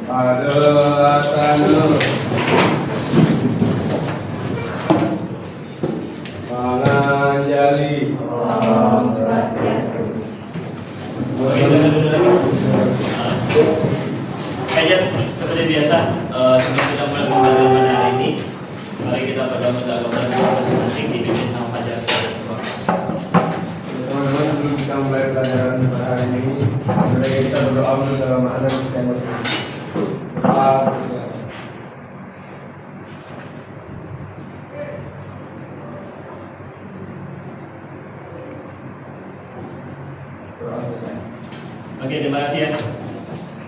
Adalasana Pananjali Kajian seperti biasa, sebelum kita mulai pembelajaran pada hari ini, mari kita pada mendalami masing-masing dipimpin sama Fajar saya. Teman-teman, sebelum kita mulai pelajaran pada hari ini, mari kita berdoa dalam makna kita masing-masing. Oke, terima kasih ya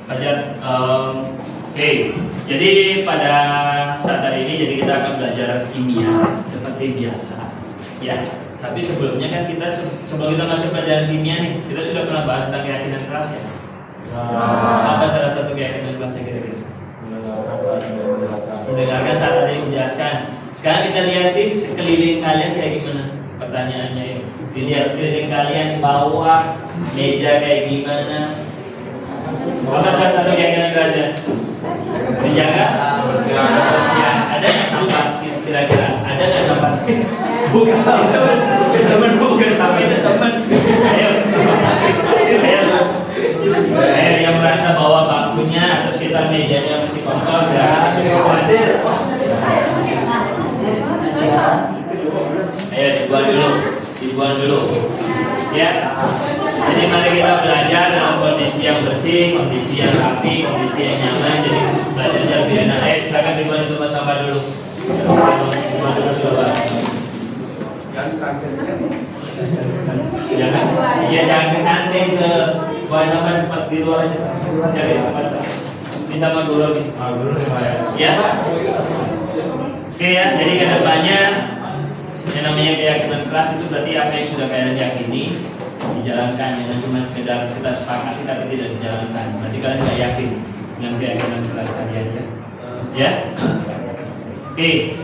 Fajar. Oke, jadi pada saat hari ini jadi kita akan belajar kimia seperti biasa ya. Tapi sebelumnya kan kita sebelum kita masuk pelajaran kimia nih, kita sudah pernah bahas tentang keyakinan keras ya. Apa salah satu keyakinan kelasnya kira-kira? Mendengarkan saat ada yang menjelaskan. Sekarang kita lihat sih sekeliling kalian kayak gimana pertanyaannya ini. Dilihat sekeliling kalian di bawah meja kayak gimana. Apa salah satu keyakinan kerasnya? Dijaga kebersihan. Ada nggak sampah kira-kira? Ada nggak sampah? Bukan teman, bukan sampai itu teman. Ayo yang merasa bawa bangkunya, terus kita mejanya mesti kotor ya. Ayo dibuang dulu, ya. Jadi mari kita belajar dalam kondisi yang bersih, kondisi yang rapi, kondisi yang nyaman. Jadi belajar lebih enak. Ayo silakan dibuang tempat sampah dulu. Dibuang dulu coba. Jangan, iya jangan ke kantin ke buang sampah tempat di luar aja. Cari tempat. Minta sama guru nih. Guru ya. Oke ya. Jadi kedepannya yang namanya keyakinan keras itu berarti apa yang sudah kalian yakini dijalankan, jangan cuma sekedar kita sepakati tapi tidak dijalankan. Berarti kalian nggak yakin dengan keyakinan keras kalian ya. Ya. Oke.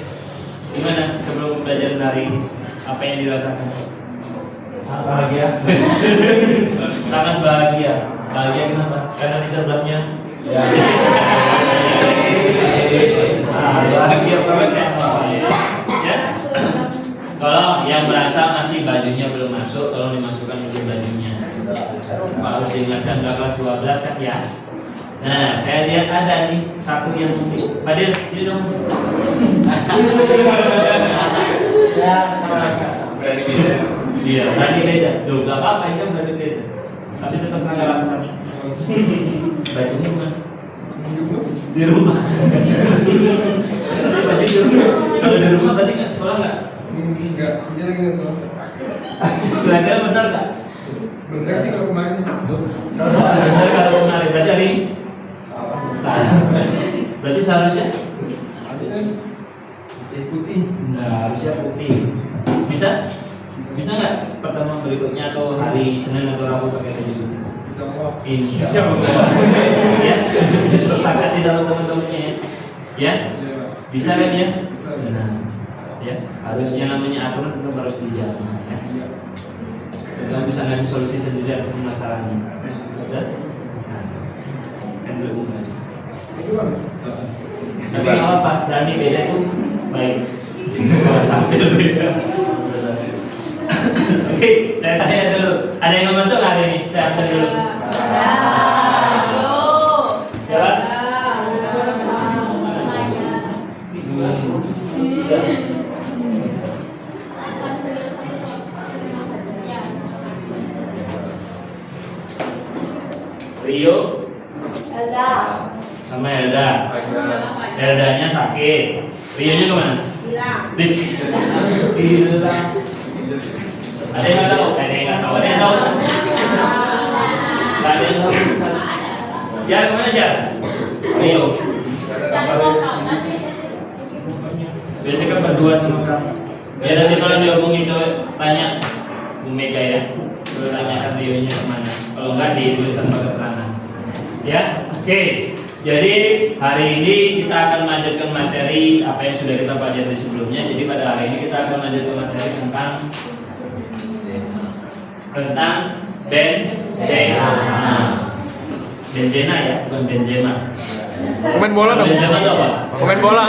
Gimana sebelum pembelajaran hari ini? Apa yang dirasakan? Bahagia. Sangat bahagia. Bahagia kenapa? Karena di sebelahnya. Ya. Bahagia banget ya. Ya. Kalau yang merasa masih bajunya belum masuk, tolong dimasukkan mungkin bajunya. Harus diingatkan kelas 12 kan ya. Nah, saya lihat ada nih satu yang mesti. Fadil, sini dong. Ya, sekarang berani beda. Iya, berani beda. Loh, gak apa-apa itu berani beda. Tapi tetap rata-rata. Bajunya mana? Di rumah. Baju di rumah. Kalau di rumah tadi nggak sekolah nggak? Enggak, dia lagi nggak sekolah. Kira-kira benar nggak? Bener sih kalau kemarin. Benar kalau kemarin berarti hari ini? Salah. Berarti seharusnya? Harusnya putih. Nah, harusnya putih. Bisa? Bisa nggak pertemuan berikutnya atau hari Senin atau Rabu pakai baju putih? Insya Allah. Insya Allah. Ya, sepakati sama teman-temannya ya. Ya, bisa kan ya? Nah, ya harusnya namanya aturan tetap harus dijalankan. Ya. Kamu bisa ngasih solusi sendiri atas masalahnya. Sudah? Nah, kan belum aja. Tapi kalau apa? Berani beda itu baik. Tampil beda. Oke, saya tanya dulu. Ada yang mau masuk hari ini? Saya ambil dulu. Siapa? Rio Elda sama Elda. Eldanya sakit. Rio-nya kemana? hilang. Hilang. Ada yang nggak tahu? Ada yang nggak tahu? Ada yang tahu? Nggak ada yang tahu. Jar kemana Jar? Rio. Biasanya kan berdua sama kamu. Ya nanti kalau dihubungin itu tanya Bu Mega ya. Terus tanyakan Rio-nya kemana. Kalau nggak ditulis tanpa keterangan. Ya, oke. Jadi hari ini kita akan melanjutkan materi apa yang sudah kita pelajari sebelumnya. Jadi pada hari ini kita akan melanjutkan materi tentang benzena. Benzena ya, bukan benzema. Pemain bola dong. Benzema itu apa? Pemain bola.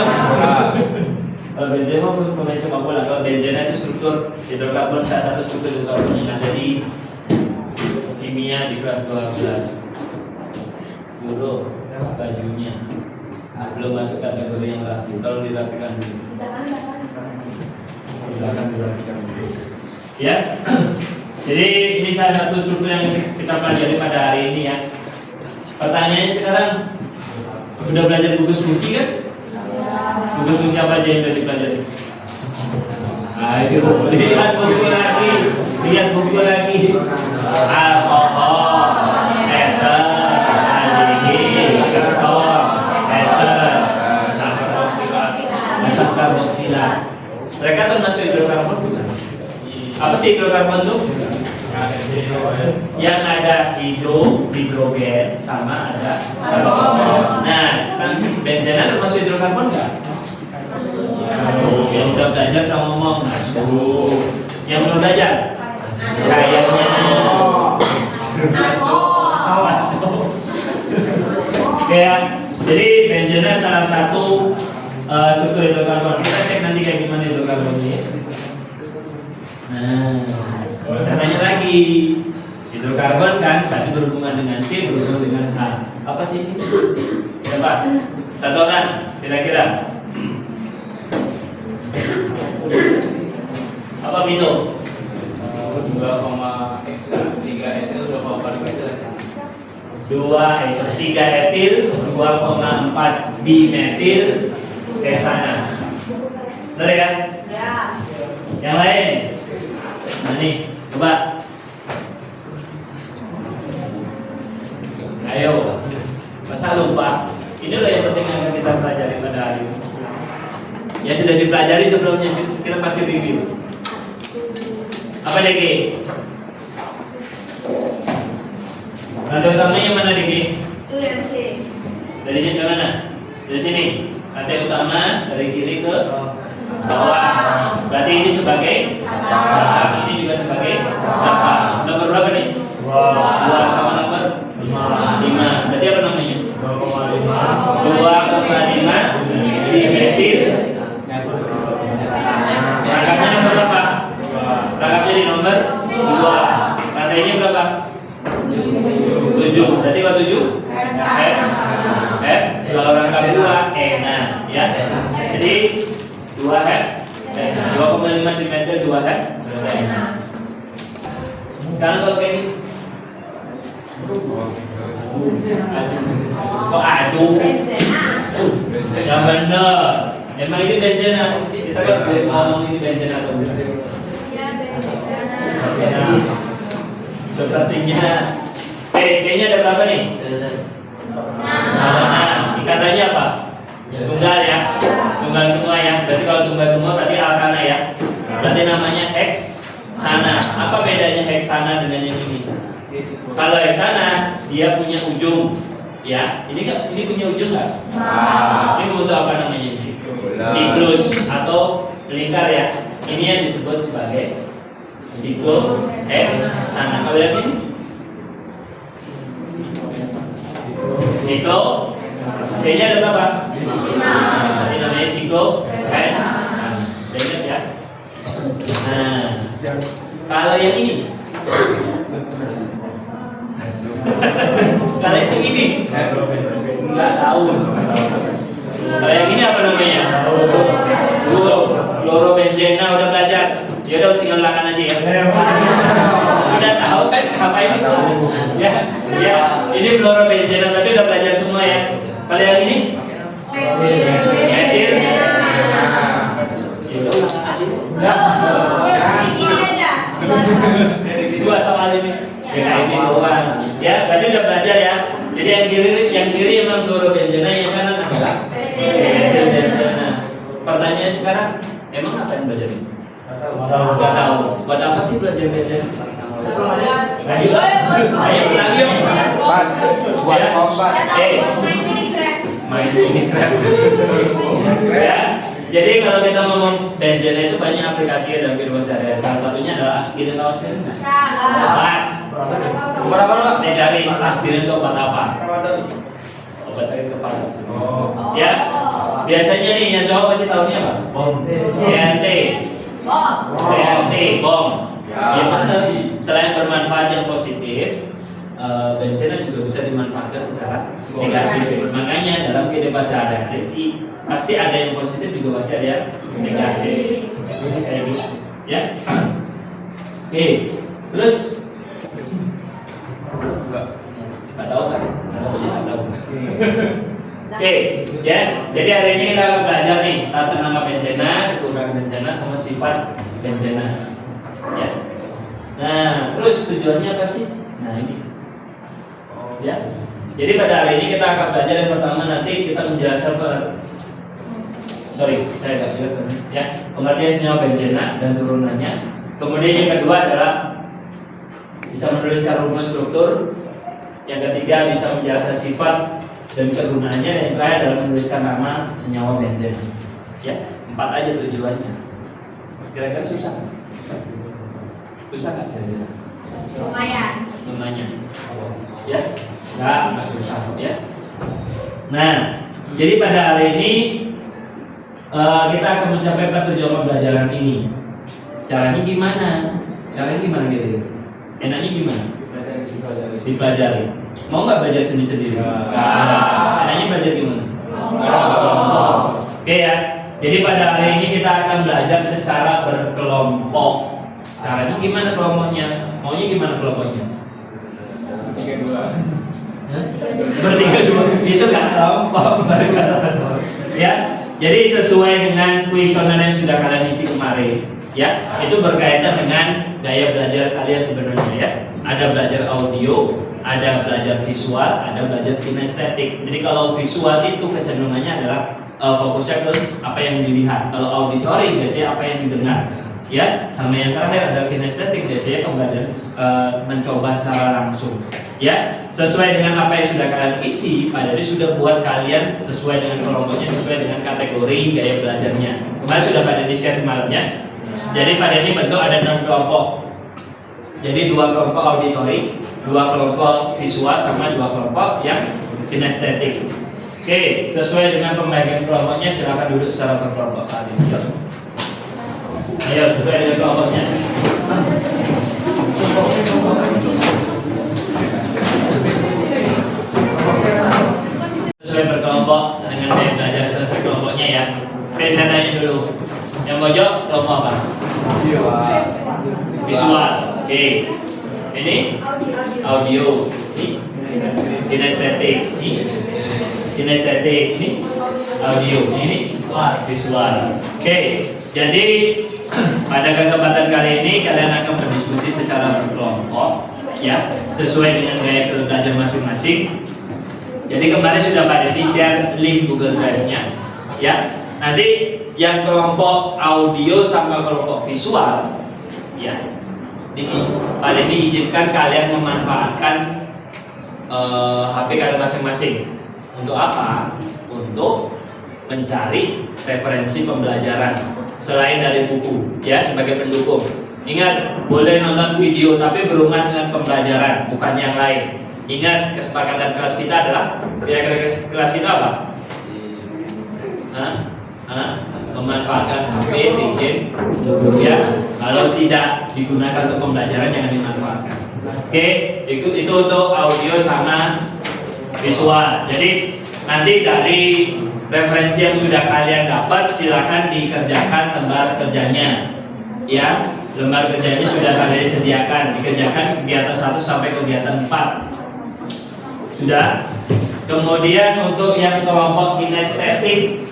Benzema pemain sepak bola. Kalau benzena itu struktur hidrokarbon, salah satu struktur hidrokarbon yang ada di kimia di kelas 12. Dulu bajunya belum masuk kategori yang rapi. Kalau dirapikan dulu. Silakan dirapikan dulu. Ya. Jadi ini salah satu struktur yang kita pelajari pada hari ini ya. Pertanyaannya sekarang, udah belajar gugus fungsi kan? Gugus fungsi apa aja yang udah dipelajari? Ayo, lihat buku lagi, lihat buku lagi. Alkohol, ester, aldehyde, keton, ester, asam karboksilat. Mereka termasuk hidrokarbon bukan? Apa sih hidrokarbon itu? Yang ada hidrogen sama ada karbon. Nah, sekarang benzena termasuk hidrokarbon nggak? Yang udah belajar udah ngomong masuk. Yang belum belajar? Kayaknya masuk. Ya, jadi benzena salah satu struktur hidrokarbon. Kita cek nanti kayak gimana hidrokarbonnya. Nah, saya tanya lagi, hidrokarbon kan tadi berhubungan dengan C, berhubungan dengan S. Apa sih ini? Coba, satu orang kira-kira. Apa Vino? 2,3 etil 2,4 etil. 3 etil 2,4 dimetil hexana. Benar ya? Ya. Yang lain? Nah nih, coba. Ayo, masa lupa? Ini loh yang penting yang akan kita pelajari pada hari ini. Ya sudah dipelajari sebelumnya, kita pasti review. Apa lagi? Rantai utamanya mana Diki? Itu yang C. Dari sini ke mana? Dari sini. Rantai utama dari kiri ke bawah. Berarti ini sebagai cabang, ini juga sebagai cabang. Nomor berapa nih? 2 sama nomor 5. Berarti apa namanya? 2,5 dimetil. Rangkapnya nomor berapa? Rangkapnya di nomor 2. Rantainya berapa? 7. Berarti kalau 7? F. Kalau rangkap 2 nah ya. Jadi 2 F. 2,5 dimetil 2 F. Sekarang kalau kayak ini kok aduh? Yang benar. Emang ini benzena. Kita kan boleh ngomong ini benzena atau bukan? Sepertinya C-nya ada berapa nih? Nah, ikatannya apa? Tunggal ya? Tunggal semua ya? Berarti kalau tunggal semua berarti alkana ya? Berarti namanya heksana. Apa bedanya heksana dengan yang ini? Kalau heksana dia punya ujung ya. Ini punya ujung nggak? Ini bentuk apa namanya? Siklus atau lingkar ya. Ini yang disebut sebagai sikloheksana. Kalau yang ini siklo, C-nya ada berapa? 5. Ini namanya sikloheksana. Ingat ya. Nah, kalau yang ini, kalau itu ini, nggak tahu. Kalau yang ini apa namanya? Fluorobenzena. Udah belajar? Ya udah tinggal lakukan aja ya. Udah tahu kan apa ini? Ya, ya. Ini fluorobenzena tadi udah belajar semua ya. Kalau yang ini? Metil. Ya udah lakukan aja. 2 soal ini. Ya ini doang. Ya, berarti udah belajar ya. Jadi yang kiri emang fluorobenzena, yang kanan apa? Metilbenzena. Pertanyaannya sekarang, emang apa yang belajar ini? Gak tahu. Buat apa sih belajar benzena? Ayo, pulang yuk. Buat obat. Main Minecraft. Ya. Jadi kalau kita ngomong benzena itu banyak aplikasinya dalam kehidupan sehari-hari. Salah satunya adalah aspirin atau aspirin. Obat. Nih cari aspirin itu obat apa? obat sakit kepala. Oh. Ya, biasanya nih yang cowok pasti tahunya apa? TNT, bom. Ya benar. Selain bermanfaat yang positif, benzena juga bisa dimanfaatkan secara negatif. Makanya dalam kehidupan sehari-hari pasti ada yang positif juga pasti ada yang negatif. Kayak gitu, ya. Oke, terus nggak tahu kan? Nggak tahu. Oke, ya. Jadi hari ini kita akan belajar nih tata nama benzena, kekurangan benzena, sama sifat benzena. Ya. Nah, terus tujuannya apa sih? Nah ini. Ya. Jadi pada hari ini kita akan belajar yang pertama, nanti kita menjelaskan saya nggak jelaskan. Ya, pengertian senyawa benzena dan turunannya. Kemudian yang kedua adalah bisa menuliskan rumus struktur. Yang ketiga bisa menjelaskan sifat dan kegunaannya, dan yang terakhir adalah menuliskan nama senyawa benzena. Ya, 4 aja tujuannya. Kira-kira susah? Susah nggak kira-kira? Lumayan. Ya, nggak susah ya. Nah, jadi pada hari ini kita akan mencapai 4 tujuan pembelajaran ini. Caranya gimana? Kira-kira? Enaknya gimana? Dipelajari. Mau nggak belajar sendiri-sendiri? Enaknya belajar gimana? Oke ya. Jadi pada hari ini kita akan belajar secara berkelompok. Caranya gimana kelompoknya? Maunya gimana kelompoknya? 3-2. Bertiga dua. Itu nggak kelompok. Ya. Jadi sesuai dengan kuesioner yang sudah kalian isi kemarin, ya, itu berkaitan dengan gaya belajar kalian sebenarnya ya. Ada belajar audio, ada belajar visual, ada belajar kinestetik. Jadi kalau visual itu kecenderungannya adalah fokusnya ke apa yang dilihat. Kalau auditory biasanya apa yang didengar. Ya, sama yang terakhir ada kinestetik, biasanya pembelajaran mencoba secara langsung. Ya, sesuai dengan apa yang sudah kalian isi, Pak Dari sudah buat kalian sesuai dengan kelompoknya, sesuai dengan kategori gaya belajarnya. Kemarin sudah Pak Dari share semalamnya. Jadi Pak Dari bentuk ada 6 kelompok. Jadi 2 kelompok auditori, 2 kelompok visual, sama 2 kelompok yang kinestetik. Oke, sesuai dengan pembagian kelompoknya, silakan duduk secara berkelompok saat ini. Ayo, sesuai dengan kelompoknya. Sesuai berkelompok dengan gaya belajar sesuai kelompoknya ya. Oke, saya tanya dulu. Yang pojok kelompok apa? Visual. Oke. Ini audio. Ini kinestetik. Ini kinestetik. Ini audio. Ini visual. Oke. Jadi pada kesempatan kali ini kalian akan berdiskusi secara berkelompok, ya, sesuai dengan gaya belajar masing-masing. Jadi kemarin sudah pada share link Google Drive-nya, ya. Nanti yang kelompok audio sama kelompok visual, ya, pada diizinkan kalian memanfaatkan HP kalian masing-masing. Untuk apa? Untuk mencari referensi pembelajaran selain dari buku, ya, sebagai pendukung. Ingat, boleh nonton video tapi berhubungan dengan pembelajaran, bukan yang lain. Ingat, kesepakatan kelas kita adalah kira-kira kelas kita apa? Memanfaatkan HP, SIM, ya. Kalau tidak digunakan untuk pembelajaran jangan dimanfaatkan. Oke, itu untuk audio sama visual. Jadi nanti dari referensi yang sudah kalian dapat silakan dikerjakan lembar kerjanya, ya. Lembar kerjanya sudah kalian sediakan, dikerjakan kegiatan 1 sampai kegiatan 4. Sudah. Kemudian untuk yang kelompok kinestetik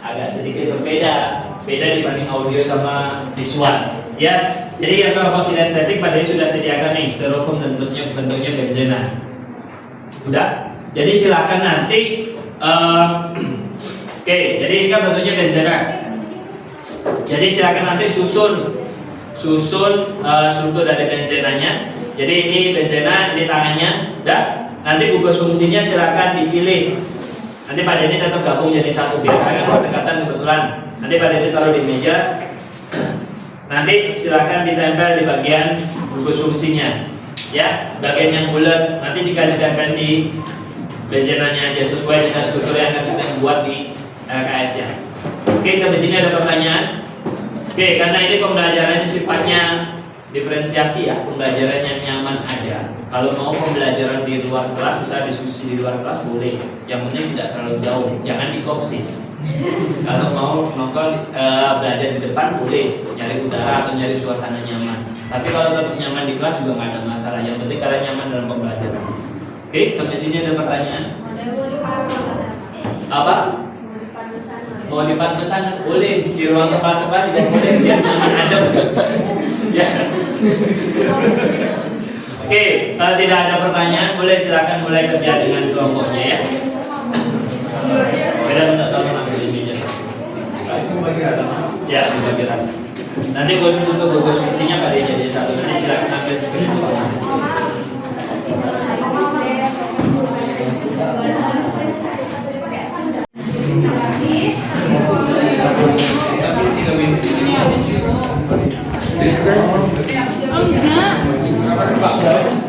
agak sedikit berbeda, beda dibanding audio sama visual, ya. Jadi yang kelompok kinestetik pada sudah sediakan nih styrofoam bentuknya benzena. Sudah. Jadi silakan nanti oke, jadi ini kan bentuknya benzena. Jadi silakan nanti susun struktur dari benzenanya. Jadi ini benzena, ini tangannya, dah. Nanti gugus fungsinya silakan dipilih. Nanti Pak Denny tetap gabung jadi satu biar kalian berdekatan kebetulan. Nanti Pak Denny taruh di meja. Nanti silakan ditempel di bagian gugus fungsinya. Ya, bagian yang bulat nanti jika ditempel di bencenanya aja sesuai dengan struktur yang akan kita buat di LKS ya. Oke, sampai sini ada pertanyaan? Oke, karena ini pembelajarannya sifatnya diferensiasi ya, pembelajaran yang nyaman aja. Kalau mau pembelajaran di luar kelas, bisa diskusi di luar kelas boleh. Yang penting tidak terlalu jauh, jangan dikopsis. Kalau mau nongkrong belajar di depan boleh, nyari udara atau nyari suasana nyaman. Tapi kalau tetap nyaman di kelas juga nggak ada masalah. Yang penting kalian nyaman dalam pembelajaran. Oke, sampai sini ada pertanyaan? Apa? Mau dipandu sana boleh, di ruang kepala sekolah juga boleh, biar nyaman adem. Ya. Oke, kalau tidak ada pertanyaan boleh silakan mulai kerja dengan kelompoknya ya. Beda minta tolong ambil di meja. Ya, di bagian. Nanti khusus untuk gugus fungsinya pada jadi satu. Nanti silakan ambil semua.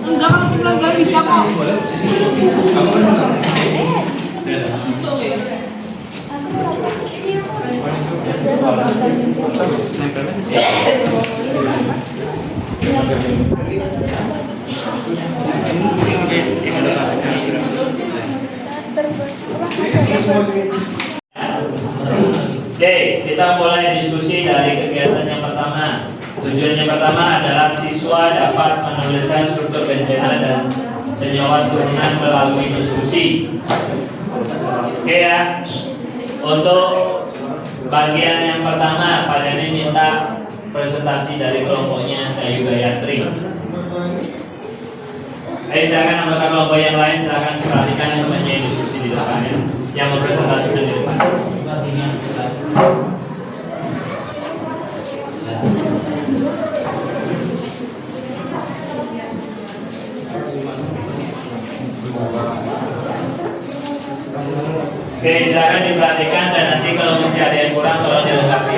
Enggak, kalau pelan-pelan bisa kok. Bisa ya. Oke, kita mulai diskusi dari kegiatan yang pertama. Tujuan yang pertama adalah siswa dapat menuliskan struktur bencana dan senyawa turunan melalui diskusi. Oke ya. Untuk bagian yang pertama, Pak Dani minta presentasi dari kelompoknya Ayu Gayatri. Silakan anggota kelompok yang lain silakan perhatikan temannya diskusi di depannya yang mempresentasikan di depan. Oke, silakan diperhatikan dan nanti kalau masih ada yang kurang tolong dilengkapi.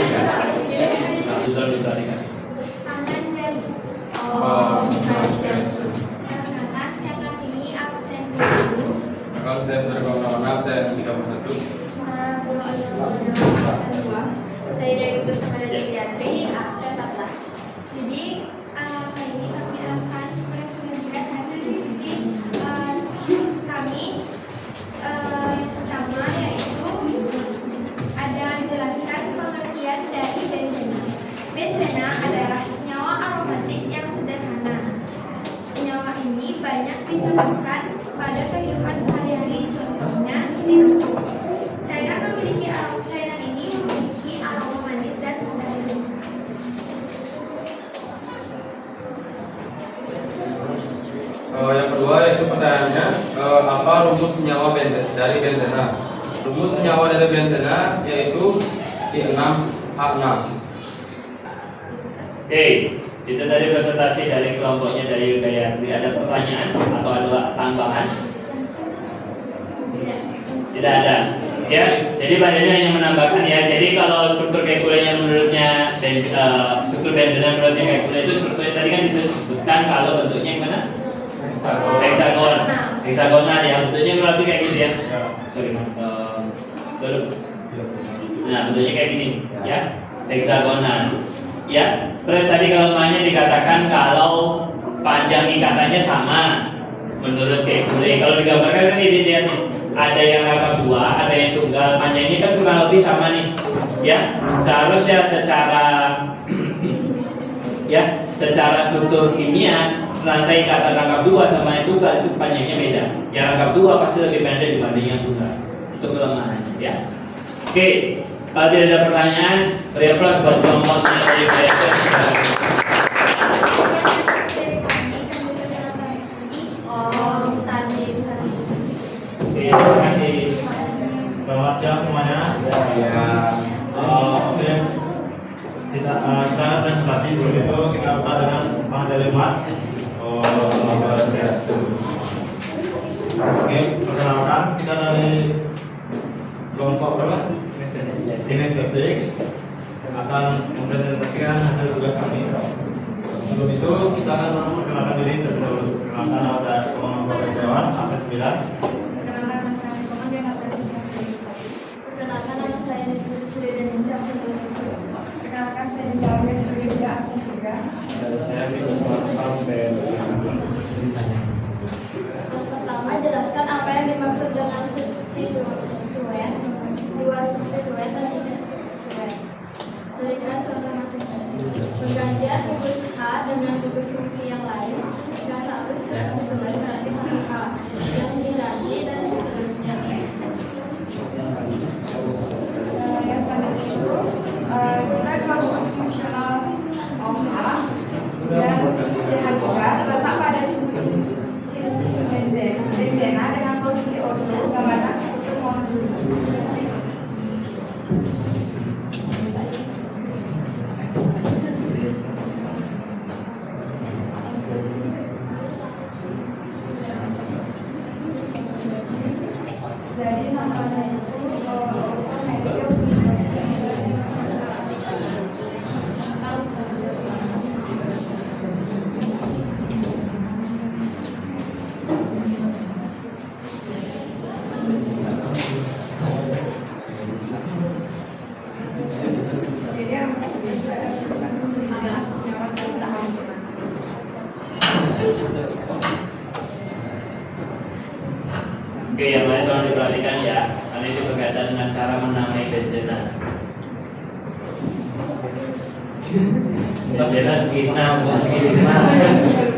Tolong diperhatikan. Kalau saya berkomentar saya 31. Saya dari Ibu sama dari Gayatri, absen 14. Jadi kali ini kami akan meresumsikan hasil diskusi kami. Yang pertama yaitu ada jelaskan pengertian dari benzena. Benzena adalah senyawa aromatik yang sederhana. Senyawa ini banyak ditemukan pada kehidupan sehari-hari, contohnya setirup. Cairan ini memiliki aroma manis dan mengandung. Yang kedua yaitu pertanyaannya apa rumus senyawa dari benzena? Rumus senyawa dari benzena yaitu C6H6. Oke, itu tadi presentasi dari kelompoknya dari Gayatri. Ada pertanyaan atau ada tambahan? Tidak ada. Ya, jadi Pak Dani hanya menambahkan ya. Jadi kalau struktur kekulenya menurutnya dan struktur benzena menurutnya kekulenya itu strukturnya tadi kan disebutkan kalau bentuknya gimana? Heksagonal ya. Bentuknya berarti kayak gitu ya. Sorry, dulu. Nah, bentuknya kayak gini ya. Heksagonal. Ya. Terus tadi kalau namanya dikatakan kalau panjang ikatannya sama menurut kekule. Kalau digambarkan kan ini lihat nih. Ada yang rangkap dua, ada yang tunggal. Panjangnya kan kurang lebih sama nih, ya. Seharusnya secara struktur kimia rantai kata rangkap dua sama yang tunggal itu panjangnya beda. Yang rangkap dua pasti lebih pendek dibanding yang tunggal. Itu kelemahannya, ya. Oke, kalau tidak ada pertanyaan, beri aplaus buat kelompoknya dari PSS. Terima kasih. Selamat siang semuanya. Oke, kita presentasi seperti itu. Kita buka dengan materi mat. Oke, perkenalkan kita dari kelompok berapa? Kinestetik akan mempresentasikan hasil tugas kami. Sebelum itu kita akan memperkenalkan diri terlebih dahulu. Perkenalkan nama saya Komang Bapak Dewan, Akses 9. Perkenalkan dengan fungsi yang lain, jika satu sudah kembali berarti sama hal yang diganti dan seterusnya. Yang selanjutnya itu jika dua rumus fungsional OH dan CH2 terletak pada benzena dengan posisi O2 gambaran struktur molekul. Jadi samanya itu Oke, yang lain tolong diperhatikan ya. Karena itu berkaitan dengan cara menamai benzena. Benzena segi 6, bukan segi 5.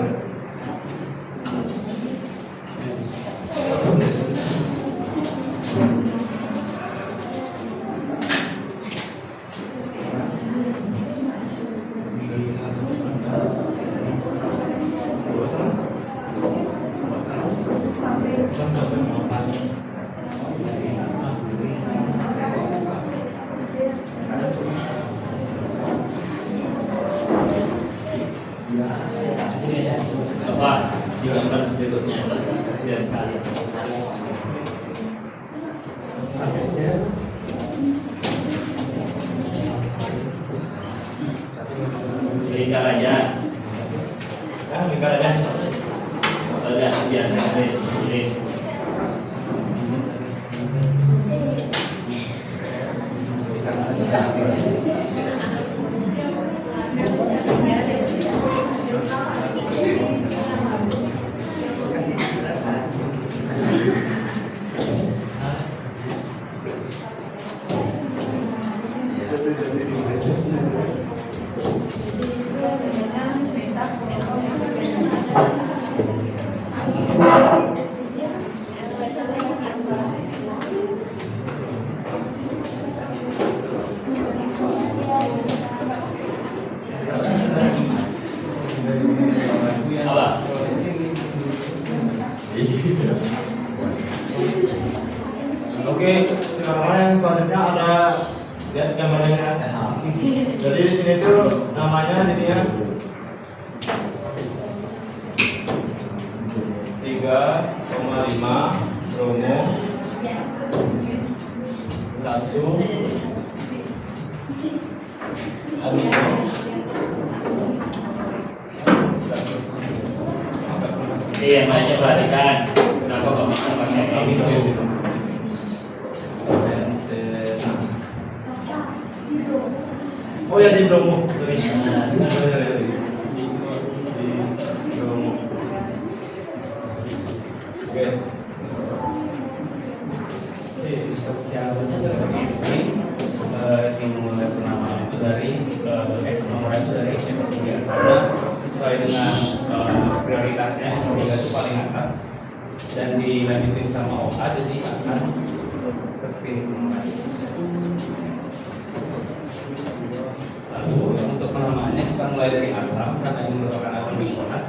Coba di gambar berikutnya biar sekali. Lingkar aja. Lingkar aja. Sudah biasa guys. Ini. Apa? Oke, sekarang yang selanjutnya ada lihat gambarnya. Jadi di sini tuh namanya ini ya 3,5 bromo 1 amino. Ini yang lainnya perhatikan. Kenapa kok bisa pakai amino di situ? Oh ya di bromo. Di bromo. Oke. Yang mulai penamaan itu dari nomor itu dari S3 karena sesuai dengan prioritasnya S3 itu paling atas dan dilanjutin sama OA jadi akan seperti nomor. Lalu untuk penamaannya kita mulai dari asam karena ini merupakan asam bikarbonat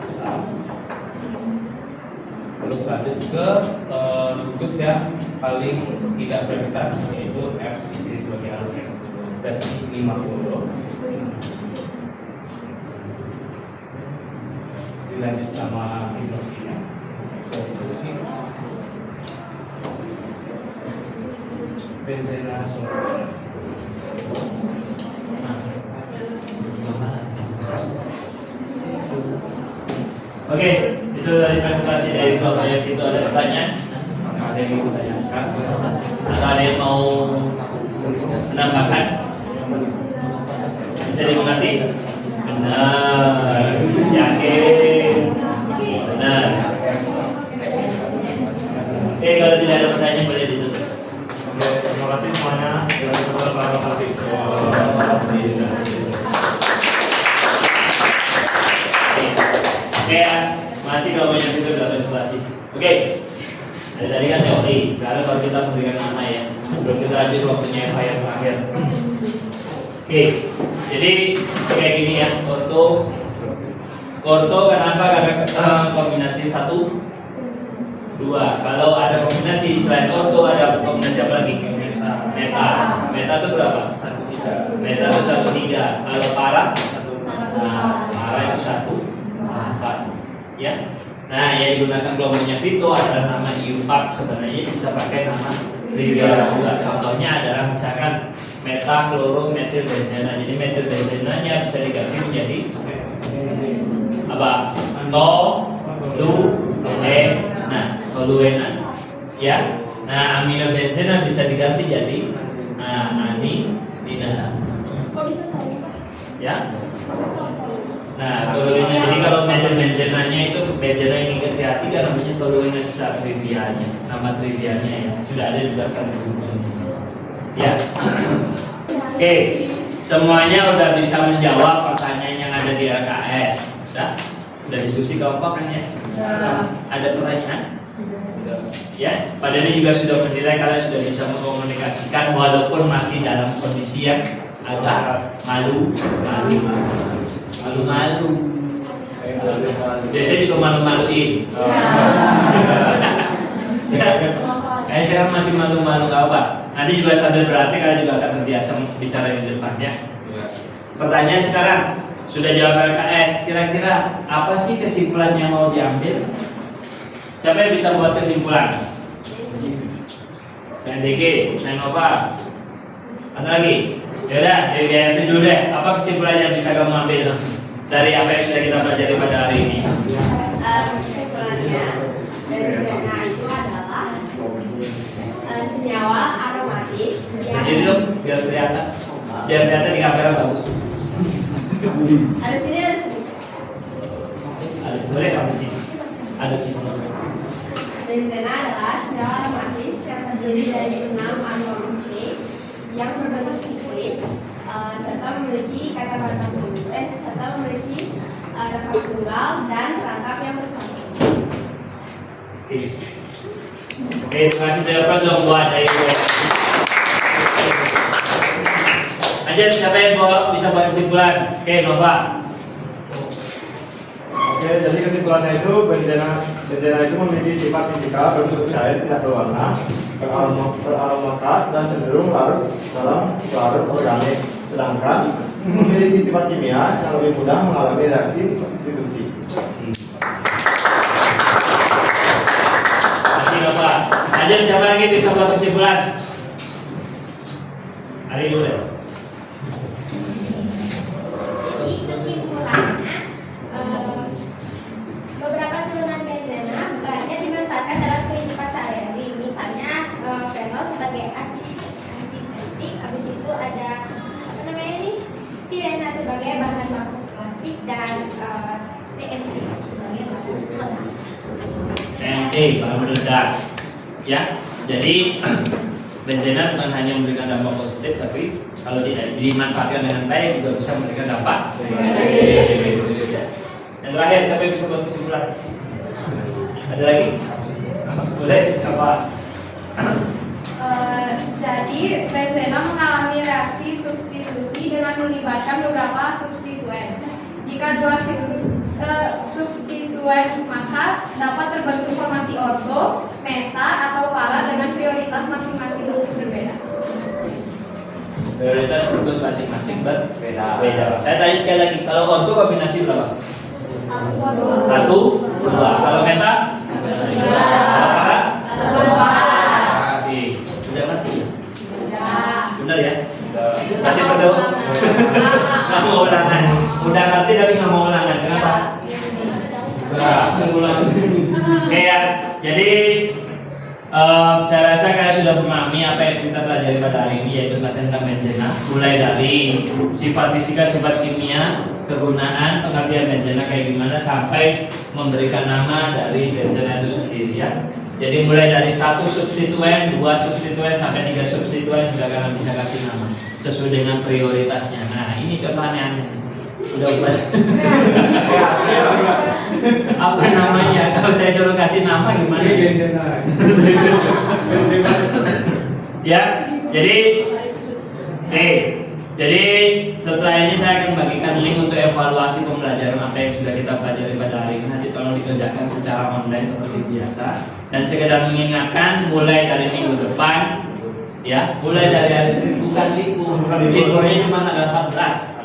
asam. Terus lanjut ke gugus yang paling tidak prioritas yaitu F di sini sebagai alumni berarti 50. Dilanjut sama hidroksinya. Benzena sulfur. Oke, itu dari presentasi dari proyek itu. Ada pertanyaan? Ada yang mau ditanyakan? Atau ada yang mau menambahkan? Bisa dimengerti? Benar. Yakin? Benar. Oke, kalau tidak ada pertanyaan boleh ditutup. Oke, terima kasih semuanya. Terima kasih. Dari tadi kan teori, sekarang kalau kita memberikan nama ya. Belum kita lanjut waktunya Eva yang terakhir. Oke, jadi kayak gini ya, orto kenapa? Karena kombinasi 1, 2. Kalau ada kombinasi selain orto ada kombinasi apa lagi? Meta. Meta itu berapa? 1, 3. Meta itu 1, 3. Kalau para? Para itu 1, 4. Ya. Nah, yang digunakan kelompoknya Vito adalah nama IU4. Sebenarnya bisa pakai nama trivial juga. Contohnya adalah misalkan meta kloro metil benzena. Jadi metil benzenanya bisa diganti menjadi apa? Toluena. Ya. Nah, amino benzena bisa diganti jadi anidina. Ya. Nah, toluena. Jadi kalau metil benzenanya itu benzena yang ingin hati kan namanya toluena secara trivialnya. Nama trivialnya ya. Sudah ada dijelaskan di buku. Ya. Oke. Semuanya udah bisa menjawab pertanyaan yang ada di LKS. Udah diskusi kelompok kan ya? Ada pertanyaan? Ya, pada ini juga sudah menilai kalian sudah bisa mengkomunikasikan walaupun masih dalam kondisi yang agak malu. Biasanya juga malu-maluin. Kayak sekarang masih malu-malu gak apa. Nanti juga sambil berarti kalian juga akan terbiasa bicara di depannya. Pertanyaan sekarang sudah jawab LKS. Kira-kira apa sih kesimpulan yang mau diambil? Siapa yang bisa buat kesimpulan? Saya DG, saya Nova. Ada lagi? Yaudah, jadi dulu deh. Apa kesimpulan yang bisa kamu ambil dari apa yang sudah kita pelajari pada hari ini? Kesimpulannya, benzena itu adalah senyawa aromatis yang Jadi dong, biar kelihatan di kamera bagus. ada sini. Boleh kamu sini. Ada sini. Benzena adalah senyawa aromatis yang terdiri dari 6 atom C yang berbentuk siklis serta memiliki kata tunggal dan rangkap yang bersatu. Oke, terima kasih Bapak sudah buat dari aja siapa yang bisa buat kesimpulan? Oke, Nova. Oke, jadi kesimpulannya itu benzena itu memiliki sifat fisika berbentuk cair tidak berwarna, beraromatitas dan cenderung larut dalam larut organik, sedangkan memiliki sifat kimia yang lebih mudah mengalami reaksi substitusi. Kasih Nova. Aja siapa lagi bisa buat kesimpulan? Hari dulu deh. Jadi kesimpulannya beberapa turunan benzena banyak dimanfaatkan dalam kehidupan sehari-hari. Misalnya fenol sebagai antiseptik, habis itu ada apa namanya ini? Stirena sebagai bahan baku plastik dan TNT sebagai bahan meledak. TNT bahan meledak. Ya. Jadi benzena bukan hanya memberikan dampak positif, tapi kalau tidak dimanfaatkan dengan baik juga bisa memberikan dampak negatif. Yang terakhir, siapa yang bisa buat kesimpulan? Ada lagi? Boleh? Apa? Jadi benzena mengalami reaksi substitusi dengan melibatkan beberapa substituen. Jika dua substituen maka dapat terbentuk formasi orto, meta, atau para dengan prioritas masing-masing lukis berbeda. Prioritas lukis masing-masing berbeda. Saya tanya sekali lagi, kalau orto kombinasi berapa? 1, 2. Kalau meta? 3. Kalau para? 4. Oke, sudah ngerti ya? Benar ya? Nanti perlu nggak mau ulangan. Udah ngerti tapi nggak mau ulangan. Kenapa? Oke ya. Jadi saya rasa kalian sudah memahami apa yang kita pelajari pada hari ini, yaitu tentang benzena. Mulai dari sifat fisika, sifat kimia, kegunaan, pengertian benzena kayak gimana, sampai memberikan nama dari benzena itu sendiri ya. Jadi mulai dari 1 substituen, 2 substituen, sampai 3 substituen sudah kalian bisa kasih nama sesuai dengan prioritasnya. Nah ini pertanyaannya. Udah buat. Apa namanya? Kalau saya suruh kasih nama gimana? Ya, jadi setelah ini saya akan bagikan link untuk evaluasi pembelajaran apa yang sudah kita pelajari pada hari ini. Nanti tolong dikerjakan secara online seperti biasa. Dan sekedar mengingatkan, mulai dari minggu depan, ya, mulai dari hari Senin bukan libur, liburnya cuma tanggal 14.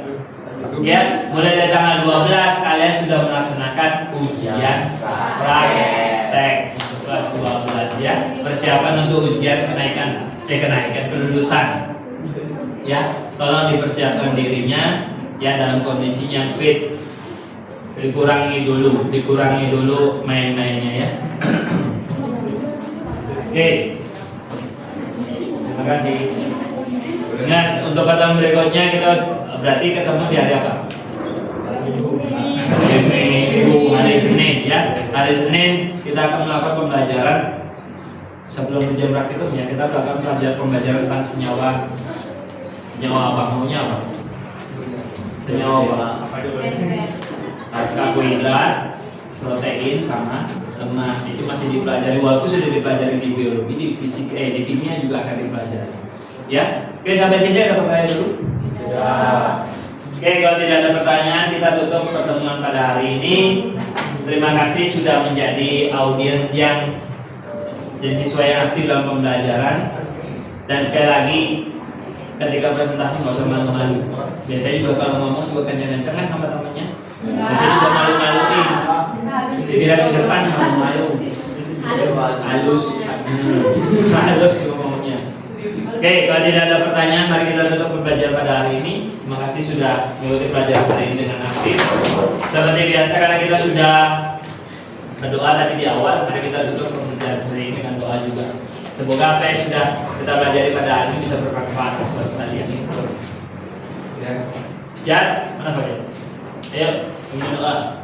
Ya, mulai dari tanggal 12 kalian sudah melaksanakan ujian praktek kelas 12 ya. Persiapan untuk ujian kenaikan kelulusan. Ya, tolong dipersiapkan dirinya ya dalam kondisinya fit. Dikurangi dulu main-mainnya ya. Oke. Terima kasih. Ingat, untuk pertemuan berikutnya kita berarti ketemu di hari apa? Hari Senin ya. Hari Senin kita akan melakukan pembelajaran sebelum ujian praktikumnya. Kita melakukan pembelajaran tentang senyawa apa? Maunya apa? Senyawa apa? Karbohidrat, protein sama lemak. Itu masih dipelajari, walaupun sudah dipelajari di biologi, di fisika, di kimia juga akan dipelajari. Ya, oke, sampai sini ada pertanyaan dulu? Ya. Oke, kalau tidak ada pertanyaan, kita tutup pertemuan pada hari ini. Terima kasih sudah menjadi audiens yang dan siswa yang aktif dalam pembelajaran. Dan sekali lagi, ketika presentasi nggak usah malu-malu. Biasanya juga kalau ngomong juga kenceng-kenceng kan sama temannya. Biasanya juga malu-maluin. Tidak di depan malu-malu. Halus ngomongnya. Oke, kalau tidak ada pertanyaan, mari kita tutup pembelajaran pada hari ini. Terima kasih sudah mengikuti pelajaran hari ini dengan aktif. Seperti biasa, karena kita sudah berdoa tadi di awal, mari kita tutup pembelajaran hari ini dengan doa juga. Semoga apa yang sudah kita pelajari pada hari ini bisa bermanfaat buat kalian. Jad, mana Pak Jad? Ayo, doa.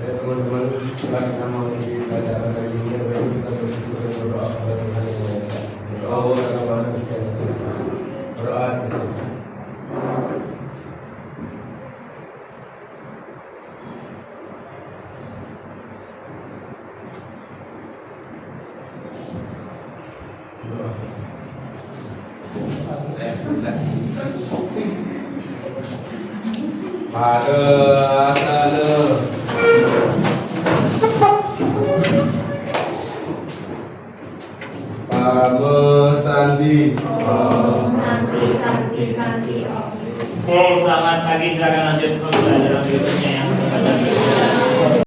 Teman-teman, setelah kita mau di pelajaran hari ini, kita berdoa kepada Tuhan Yang Maha Esa. Berdoa. Pada asana Oke, selamat pagi, silakan lanjut pembelajaran berikutnya ya.